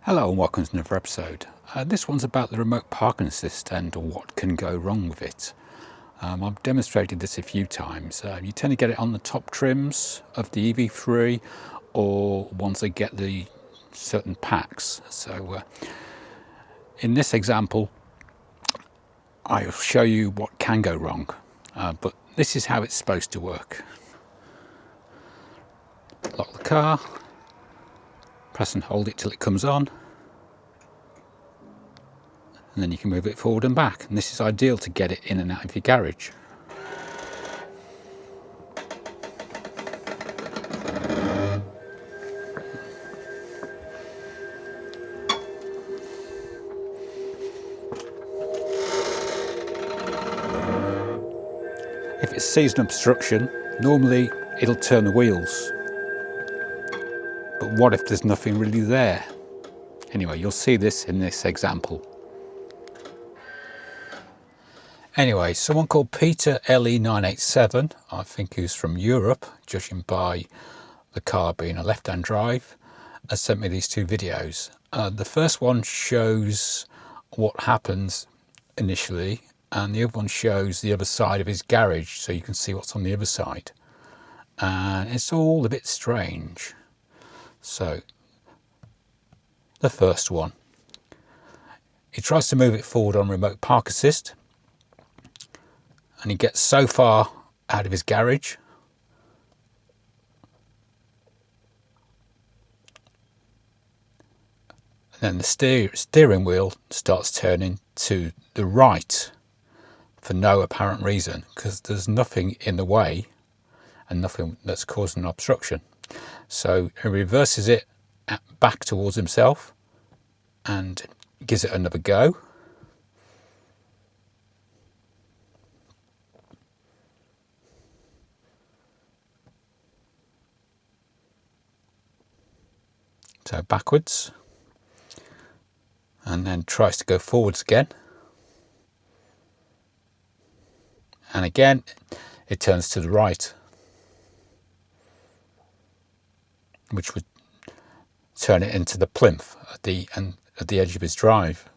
Hello and welcome to another episode. This one's about the remote parking assist and what can go wrong with it. I've demonstrated this a few times. You tend to get it on the top trims of the EV3 or ones that get the certain packs. So in this example, I'll show you what can go wrong, but this is how it's supposed to work. Lock the car, press and hold it till it comes on, and then you can move it forward and back, and this is ideal to get it in and out of your garage. If it sees an obstruction, normally it'll turn the wheels, but what if there's nothing really there? Anyway, you'll see this in this example. Anyway, someone called Peter LE987, I think who's from Europe, judging by the car being a left-hand drive, has sent me these two videos. The first one shows what happens initially, and the other one shows the other side of his garage, so you can see what's on the other side. And it's all a bit strange. So, the first one. He tries to move it forward on remote park assist, and he gets so far out of his garage and then the steering wheel starts turning to the right for no apparent reason, because there's nothing in the way and nothing that's causing an obstruction. So he reverses it back towards himself and gives it another go. So backwards, and then tries to go forwards again. And again, it turns to the right, which would turn it into the plinth at the edge of his drive.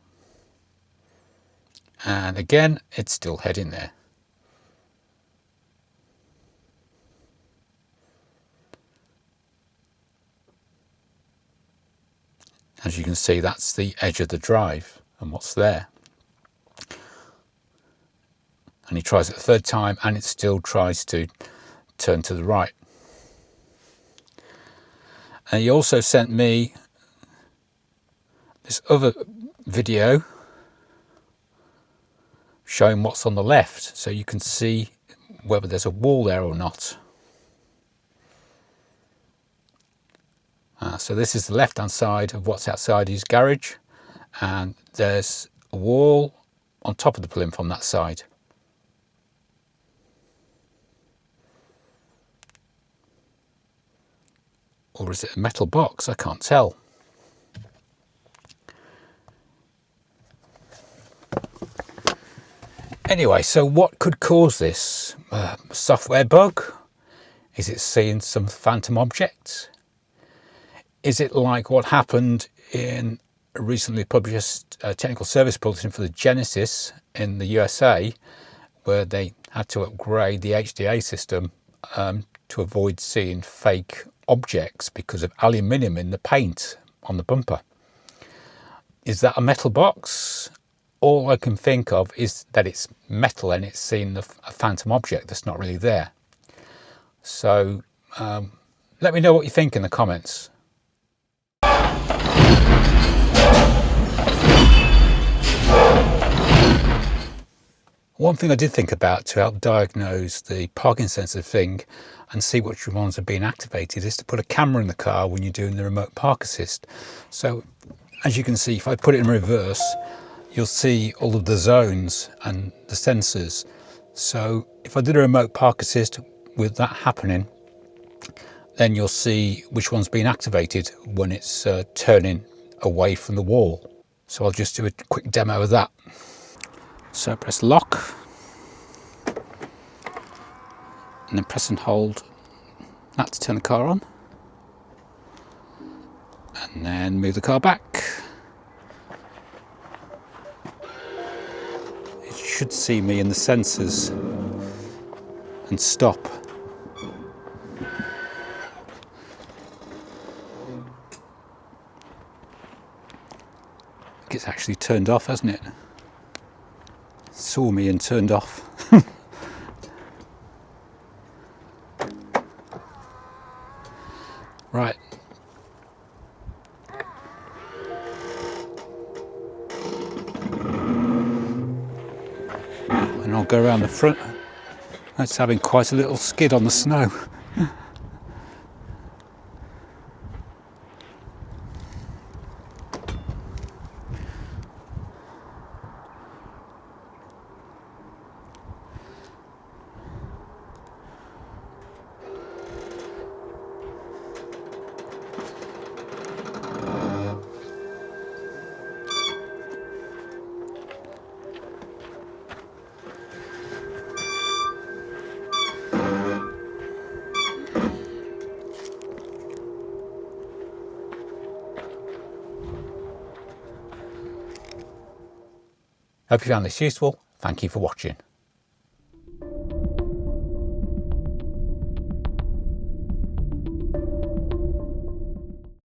And again, it's still heading there. As you can see, that's the edge of the drive and what's there. And he tries it a third time and it still tries to turn to the right. And he also sent me this other video showing what's on the left, so you can see whether there's a wall there or not. So this is the left hand side of what's outside his garage, and there's a wall on top of the plinth on that side. Or is it a metal box? I can't tell. Anyway, so what could cause this? Software bug? Is it seeing some phantom object? Is it like what happened in a recently published technical service bulletin for the Genesis in the USA, where they had to upgrade the HDA system to avoid seeing fake objects because of aluminium in the paint on the bumper? Is that a metal box? All I can think of is that it's metal and it's seen a phantom object that's not really there. So let me know what you think in the comments. One thing I did think about to help diagnose the parking sensor thing and see which ones have been activated is to put a camera in the car when you're doing the remote park assist. So as you can see, if I put it in reverse, you'll see all of the zones and the sensors. So if I did a remote park assist with that happening, then you'll see which one's been activated when it's turning away from the wall. So I'll just do a quick demo of that. So press lock, and then press and hold that to turn the car on, and then move the car back. should see me in the sensors and stop. It's actually turned off, hasn't it? Saw me and turned off. Right. And I'll go around the front. It's having quite a little skid on the snow. Hope you found this useful. Thank you for watching.